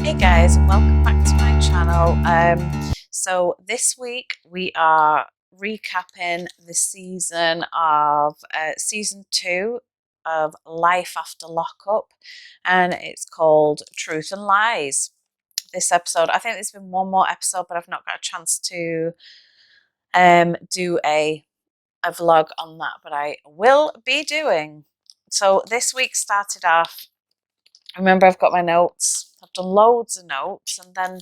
Hey guys, and welcome back to my channel. So this week we are recapping the season 2 of Life After Lockup, and it's called Truth and Lies. This episode, I think there's been one more episode, but I've not got a chance to do a vlog on that, but I will be doing. So this week started off. Remember, I've got my notes. I've done loads of notes, and then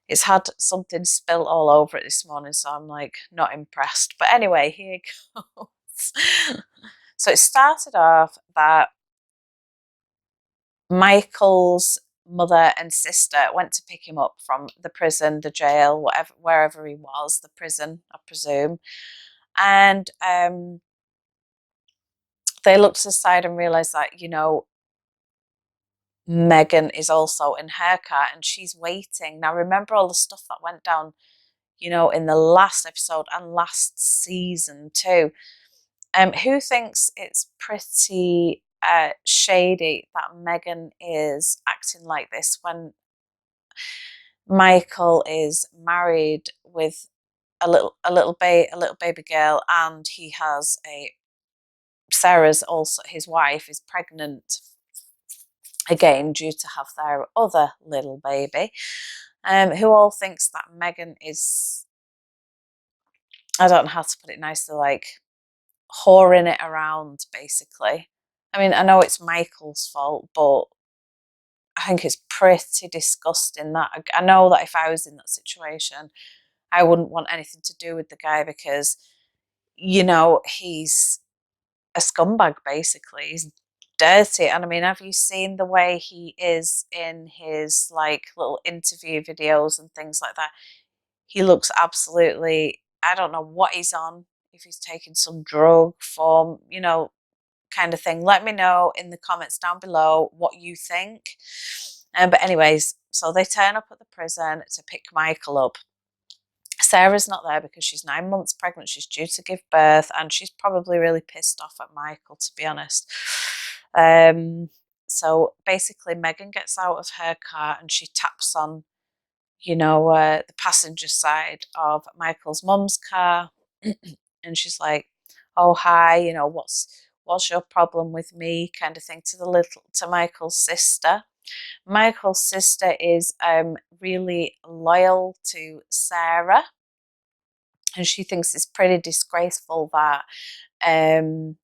it's had something spill all over it this morning, so I'm like not impressed. But anyway, here goes. So it started off that Michael's mother and sister went to pick him up from the prison, the jail, whatever, wherever he was, the prison, I presume. And they looked to the side and realized that, Megan is also in her car and she's waiting. Now, remember all the stuff that went down, in the last episode and last season too. Who thinks it's pretty shady that Megan is acting like this when Michael is married with a little baby girl, and he has Sarah's also, his wife is pregnant again due to have their other little baby, who all thinks that Megan is, I don't know how to put it nicely, like whoring it around, basically. I mean, I know it's Michael's fault, but I think it's pretty disgusting that I know that if I was in that situation, I wouldn't want anything to do with the guy because, he's a scumbag, basically. He's dirty. And I mean, have you seen the way he is in his like little interview videos and things like that? He looks absolutely, I don't know what he's on, if he's taking some drug form, kind of thing. Let me know in the comments down below what you think. But anyways, so they turn up at the prison to pick Michael up. Sarah's not there because she's 9 months pregnant. She's due to give birth, and she's probably really pissed off at Michael, to be honest. So basically, Megan gets out of her car and she taps on, the passenger side of Michael's mum's car, and she's like, "Oh hi, what's your problem with me?" kind of thing to Michael's sister. Michael's sister is really loyal to Sarah, and she thinks it's pretty disgraceful that um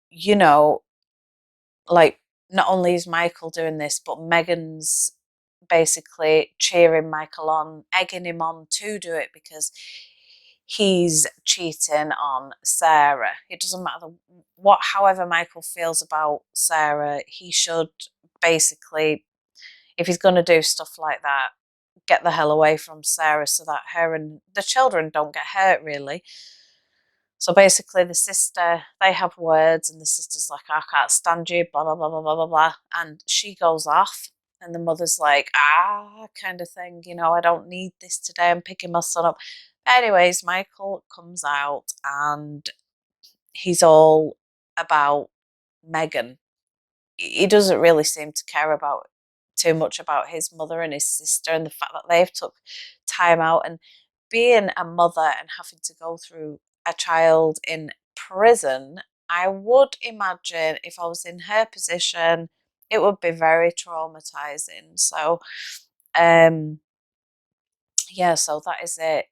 you know like not only is Michael doing this, but Megan's basically cheering Michael on, egging him on to do it because he's cheating on Sarah. It doesn't matter however Michael feels about Sarah, he should basically, if he's going to do stuff like that, get the hell away from Sarah so that her and the children don't get hurt, really. So basically, the sister, they have words, and the sister's like, "I can't stand you," blah, blah, blah, blah, blah, blah, blah. And she goes off, and the mother's like, kind of thing, I don't need this today. I'm picking my son up. Anyways, Michael comes out, and he's all about Megan. He doesn't really seem to care about too much about his mother and his sister and the fact that they've took time out, and being a mother and having to go through a child in prison. I would imagine if I was in her position, it would be very traumatizing. So yeah, so that is it.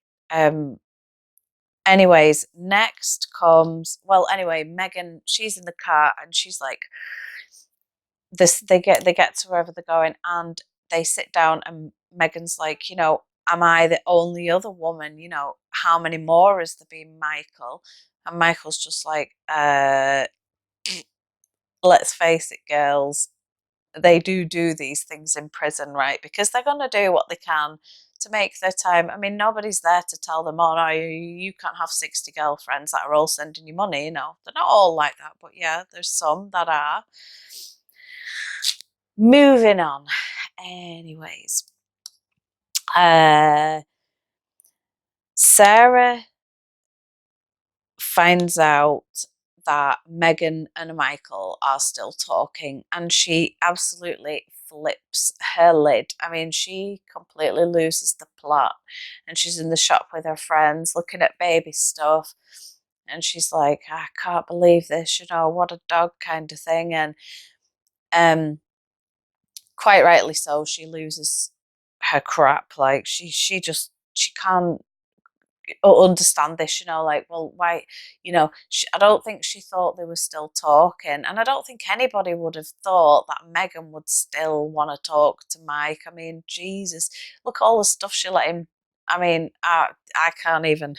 Anyways, next comes, well, anyway, Megan, she's in the car and she's like, this, they get to wherever they're going, and they sit down, and Megan's like, am I the only other woman? How many more has there been, Michael? And Michael's just like, let's face it, girls, they do these things in prison, right? Because they're going to do what they can to make their time. I mean, nobody's there to tell them, oh no, you can't have 60 girlfriends that are all sending you money. They're not all like that, but yeah, there's some that are. Moving on. Anyways, Sarah finds out that Megan and Michael are still talking, and she absolutely flips her lid. I mean, she completely loses the plot, and she's in the shop with her friends looking at baby stuff, and she's like, I can't believe this, what a dog kind of thing. And um quite rightly so, she loses her crap. Like she can't understand this, like, well, why, I don't think she thought they were still talking, and I don't think anybody would have thought that Megan would still want to talk to Mike. I mean, Jesus, look at all the stuff she let him. I mean, I can't even.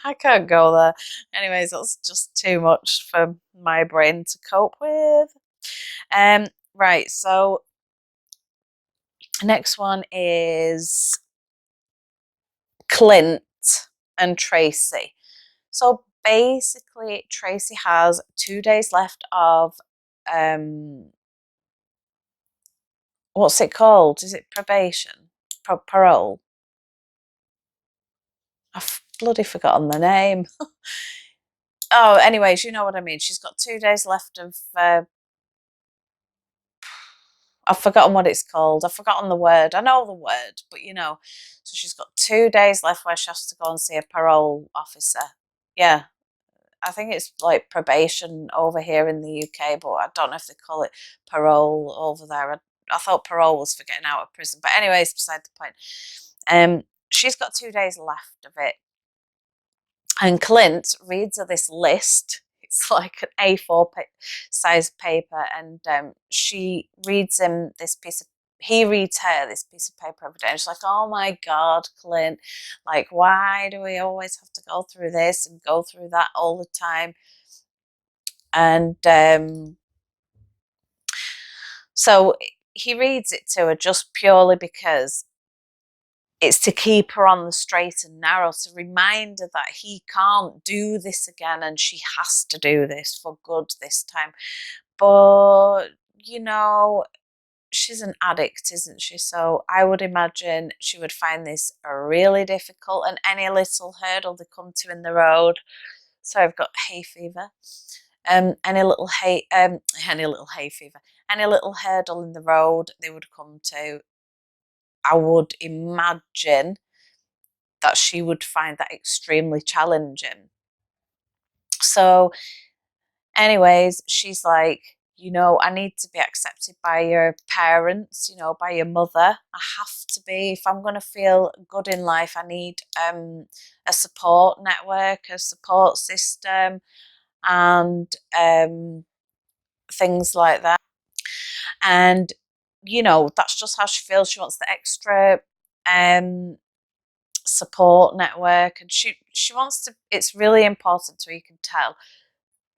I can't go there. Anyways, that's just too much for my brain to cope with. Right, so next one is Clint and Tracy. So basically, Tracy has 2 days left of what's it called? Is it probation? Parole? I've bloody forgotten the name. Oh, anyways, you know what I mean. She's got 2 days left of. I've forgotten what it's called. I've forgotten the word. I know the word, but So she's got 2 days left where she has to go and see a parole officer. Yeah, I think it's like probation over here in the UK, but I don't know if they call it parole over there. I thought parole was for getting out of prison. But anyways, beside the point. She's got 2 days left of it. And Clint reads her this list. It's like an A4 size paper, and she reads him this piece of. He reads her this piece of paper every day. And she's like, "Oh my God, Clint! Like, why do we always have to go through this and go through that all the time?" And so he reads it to her just purely because it's to keep her on the straight and narrow, to remind her that he can't do this again and she has to do this for good this time. But, she's an addict, isn't she? So I would imagine she would find this really difficult, and any little hurdle they come to in the road. So I've got hay fever. Any little hay, any little hay fever, any little hurdle in the road they would come to. I would imagine that she would find that extremely challenging. So, anyways, she's like, I need to be accepted by your parents, by your mother. I have to be. If I'm going to feel good in life, I need a support network, a support system, and things like that. And, that's just how she feels. She wants the extra support network, and she wants to. It's really important, so you can tell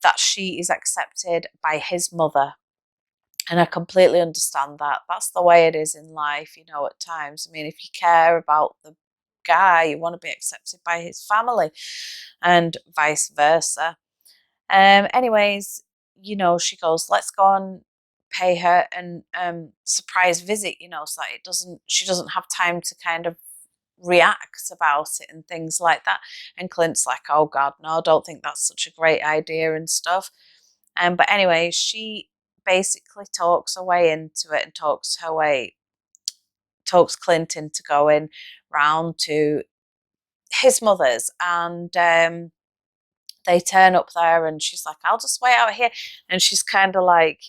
that she is accepted by his mother, and I completely understand that. That's the way it is in life, at times. I mean, if you care about the guy, you want to be accepted by his family, and vice versa. Anyways, she goes, let's go and pay her an surprise visit, so that she doesn't have time to kind of react about it and things like that. And Clint's like, oh God, no, I don't think that's such a great idea and stuff. But anyway, she basically talks her way into it and talks Clint into going round to his mother's, and they turn up there, and she's like, I'll just wait out here. And she's kind of like,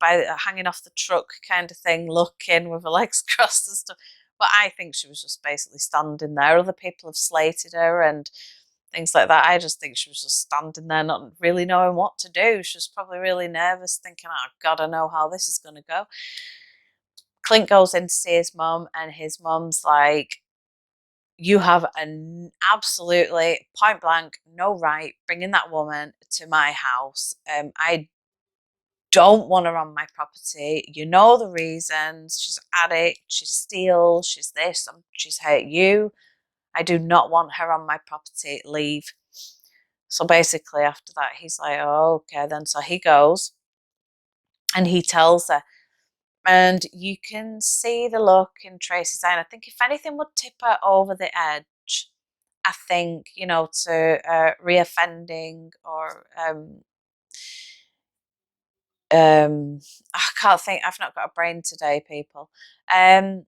by hanging off the truck kind of thing, looking with her legs crossed and stuff. But I think she was just basically standing there. Other people have slated her and things like that. I just think she was just standing there, not really knowing what to do. She was probably really nervous, thinking, oh God, I know how this is going to go. Clint goes in to see his mum, and his mum's like, you have an absolutely point blank no right bringing that woman to my house. I don't want her on my property. You know the reasons. She's an addict, she steals, she's this, she's hurt you. I do not want her on my property. Leave. So basically after that, he's like, oh, okay then. So he goes and he tells her, and you can see the look in Tracy's eye. And I think if anything would tip her over the edge, I think, to reoffending or I can't think. I've not got a brain today, people. Um,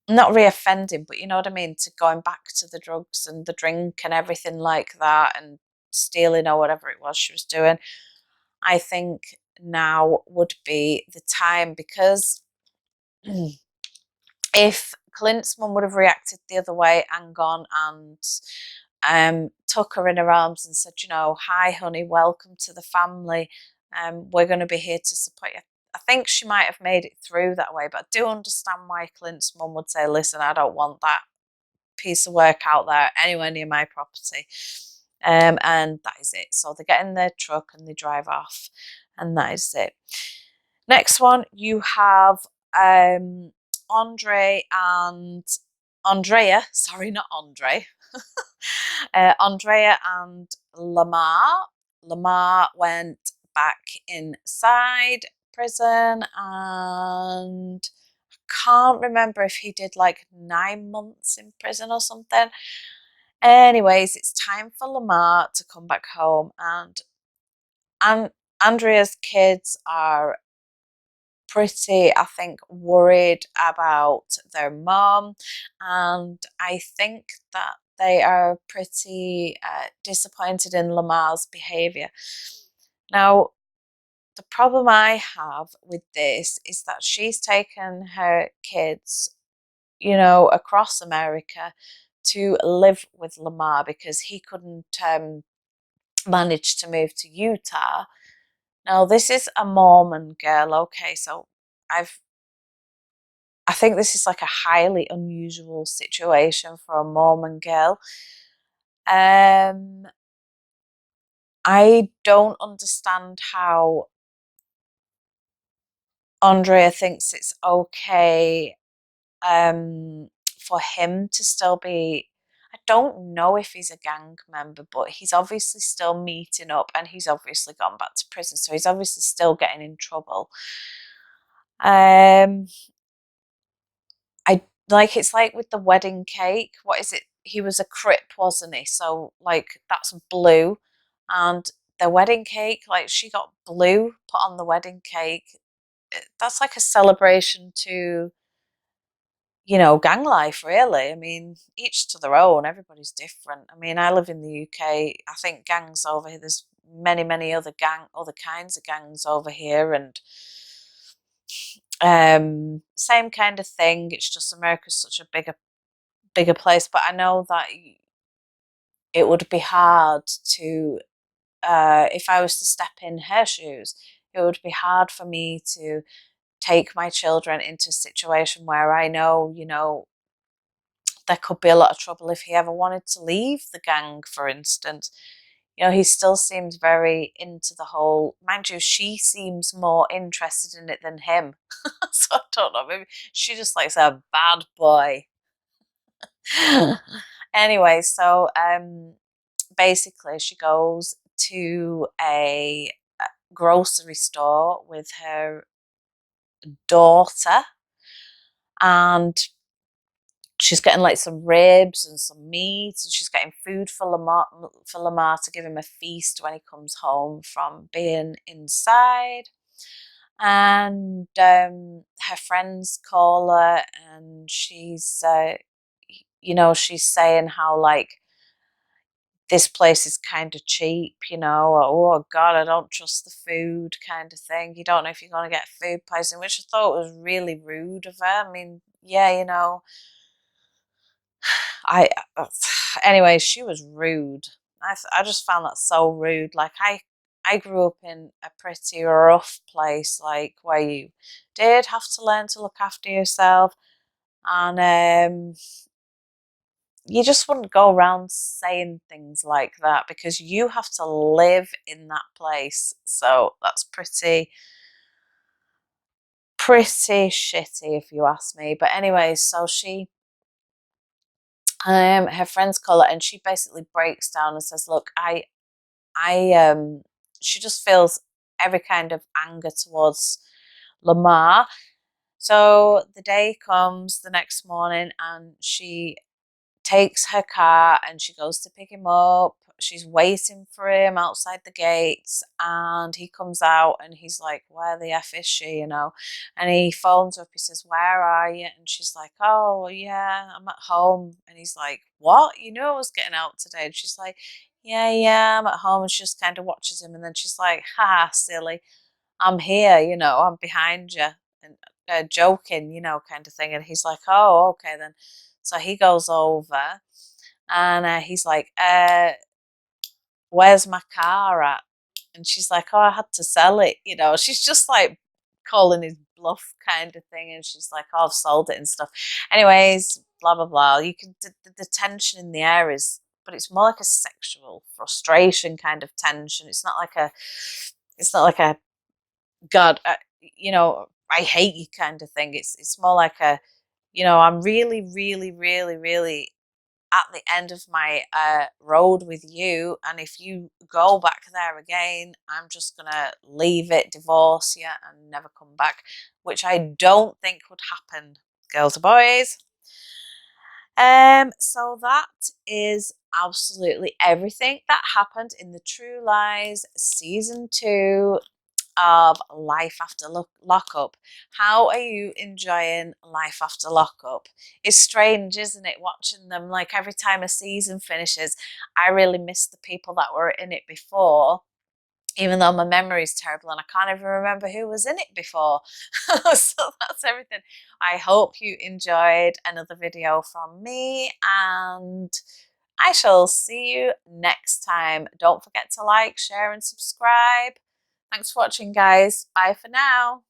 Not reoffending, but you know what I mean, to going back to the drugs and the drink and everything like that, and stealing or whatever it was she was doing. I think now would be the time, because if Clint's mum would have reacted the other way and gone and took her in her arms and said, you know, hi, honey, welcome to the family. We're going to be here to support you. I think she might have made it through that way, but I do understand why Clint's mum would say, listen, I don't want that piece of work out there anywhere near my property. And that is it. So they get in their truck and they drive off, and that is it. Next one, you have Andre and Andrea. Sorry, not Andre. Andrea and Lamar. Lamar went back inside prison, and can't remember if he did like 9 months in prison or something. Anyways, it's time for Lamar to come back home, and Andrea's kids are pretty, I think, worried about their mom, and I think that they are pretty disappointed in Lamar's behaviour. Now, the problem I have with this is that she's taken her kids, you know, across America to live with Lamar because he couldn't manage to move to Utah. Now, this is a Mormon girl, okay, so I think this is like a highly unusual situation for a Mormon girl. I don't understand how Andrea thinks it's okay for him to still be. I don't know if he's a gang member, but he's obviously still meeting up, and he's obviously gone back to prison, so he's obviously still getting in trouble. Um, I like, it's like with the wedding cake. What is it? He was a Crip, wasn't he? So like that's blue, and the wedding cake, like she got blue put on the wedding cake. That's like a celebration to, you know, gang life, really. I mean, each to their own. Everybody's different. I mean, I live in the UK. I think gangs over here, there's many other kinds of gangs over here, and same kind of thing. It's just America's such a bigger place. But I know that it would be hard to, if I was to step in her shoes, it would be hard for me to take my children into a situation where I know, you know, there could be a lot of trouble if he ever wanted to leave the gang, for instance. You know, he still seems very into the whole, mind you, she seems more interested in it than him. So I don't know, maybe she just likes a bad boy. Anyway, so basically she goes to a grocery store with her daughter, and she's getting like some ribs and some meat, and she's getting food for Lamar to give him a feast when he comes home from being inside. And her friends call her, and she's you know, she's saying how like this place is kind of cheap, you know, oh God, I don't trust the food kind of thing. You don't know if you're going to get food poisoning, which I thought was really rude of her. I mean, yeah, you know, I anyway, she was rude. I just found that so rude. Like I grew up in a pretty rough place, like where you did have to learn to look after yourself, and you just wouldn't go around saying things like that because you have to live in that place. So that's pretty shitty if you ask me. But anyway, so she her friends call her, and she basically breaks down and says, look, I she just feels every kind of anger towards Lamar. So the day comes the next morning, and she takes her car and she goes to pick him up. she's waiting for him outside the gates, and he comes out and he's like, where the F is she, you know? And he phones up, he says, where are you? And she's like, oh, yeah, I'm at home. And he's like, what? You knew I was getting out today. And she's like, yeah, I'm at home. And she just kind of watches him, and then she's like, ha, silly, I'm here, you know, I'm behind you, and joking, you know, kind of thing. And he's like, oh, okay then. So he goes over, and he's like, where's my car at? And she's like, oh, I had to sell it, you know. She's just like calling his bluff kind of thing. And she's like, oh, I've sold it and stuff. Anyways, blah, blah, blah. You can, the tension in the air is, but it's more like a sexual frustration kind of tension. It's not like a, God, you know, I hate you kind of thing. It's more like a, you know, I'm really, really, really, really at the end of my road with you, and if you go back there again, I'm just gonna leave it, divorce you, and never come back, which I don't think would happen, girls or boys. So that is absolutely everything that happened in the True Lies season 2 of Life After Lockup. How are you enjoying Life After Lockup? It's strange, isn't it, watching them? Like, every time a season finishes, I really miss the people that were in it before, even though my memory is terrible and I can't even remember who was in it before. So that's everything. I hope you enjoyed another video from me, and I shall see you next time. Don't forget to like, share, and subscribe. Thanks for watching, guys. Bye for now.